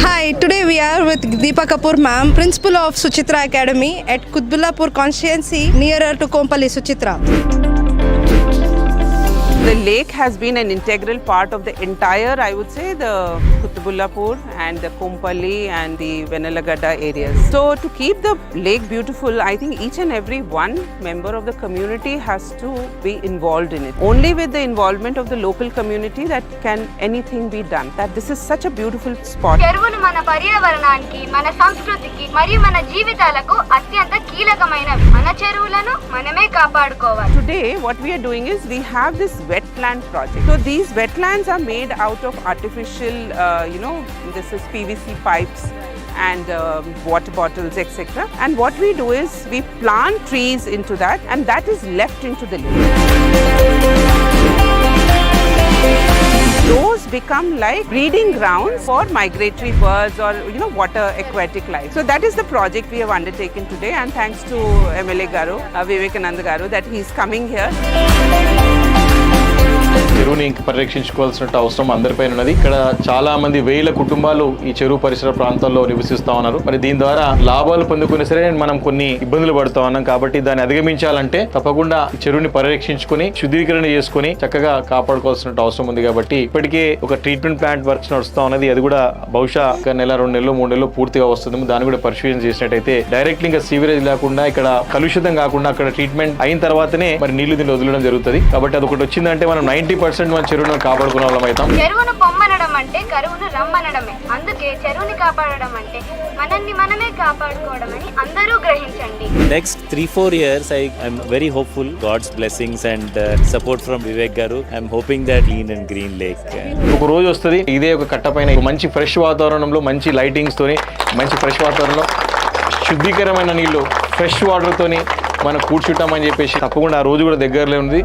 Hi, today we are with Deepa Kapoor ma'am, principal of Suchitra Academy at Kutbullapur constituency nearer to Kompally Suchitra. The lake has been an integral part of the entire, I would say, the Kutbullapur and the Kompally and the Venalagada areas. So to keep the lake beautiful, I think each and every one member of the community has to be involved in it. Only with the involvement of the local community that can anything be done. That this is such a beautiful spot. చెరువులు మన పర్యావరణానికి, మన సంస్కృతికి మరియు మన జీవితాలకు అత్యంత కీలకమైనవి. మన చెరువులను మనమే కాపాడుకోవాలి. Today what we are doing is we have this wetland project. So these wetlands are made out of artificial, this is PVC pipes and water bottles, etc. And what we do is we plant trees into that, and that is left into the lake. Those become like breeding grounds for migratory birds or water aquatic life. So that is the project we have undertaken today, and thanks to MLA Garu, Vivekananda Garu, that he is coming here. చెరువుని పరిరక్షించుకోవాల్సిన అవసరం అందరిపైన ఉన్నది. ఇక్కడ చాలా మంది వేల కుటుంబాలు ఈ చెరువు పరిసర ప్రాంతాల్లో నివసిస్తా ఉన్నారు. మరి దీని ద్వారా లాభాలు పొందుకునే సరే మనం కొన్ని ఇబ్బందులు పడుతూ ఉన్నాం. కాబట్టి దాన్ని అధిగమించాలంటే తప్పకుండా ఈ చెరువుని పరిరక్షించుకొని శుద్ధీకరణ చేసుకుని చక్కగా కాపాడుకోవాల్సిన అవసరం ఉంది. కాబట్టి ఇప్పటికే ఒక ట్రీట్మెంట్ ప్లాంట్ వర్క్స్ నడుస్తా ఉన్నది. అది కూడా బహుశా ఒక నెల, 2 నెలలు, 3 నెలలు పూర్తిగా వస్తుంది. దాన్ని కూడా పరిశీలన చేసినట్టయితే డైరెక్ట్ ఇంకా సీవరేజ్ లేకుండా ఇక్కడ కలుషితం కాకుండా అక్కడ ట్రీట్మెంట్ అయిన తర్వాతనే మరి నీళ్లు దీన్ని వదలడం జరుగుతుంది. కాబట్టి అది ఒకటి వచ్చిందంటే మనం 90% మన చెరువును కాపాడుకునే వాళ్ళం అవుతాం. చెరువును పొమ్మనడం అంటే కరువును రమ్మనడమే. అందుకే చెరువుని కాపాడడం అంటే మనల్ని మనమే కాపాడుకోవడం అని అందరూ గ్రహించండి. Next 3-4 years I'm very hopeful. God's blessings and support from Vivek Garu. I'm hoping that clean and green lake. ఒక రోజు వస్తుంది ఇదే ఒక కట్ట పైన మంచి ఫ్రెష్ వాతావరణంలో, మంచి లైటింగ్స్ తోని, మంచి ఫ్రెష్ వాతావరణంలో శుద్ధీకరమైన నీళ్లు, ఫ్రెష్ వాటర్ తోని మనం కూర్చుంటామని చెప్పేసి తప్పకుండా ఆ రోజు కూడా దగ్గరలో ఉంది.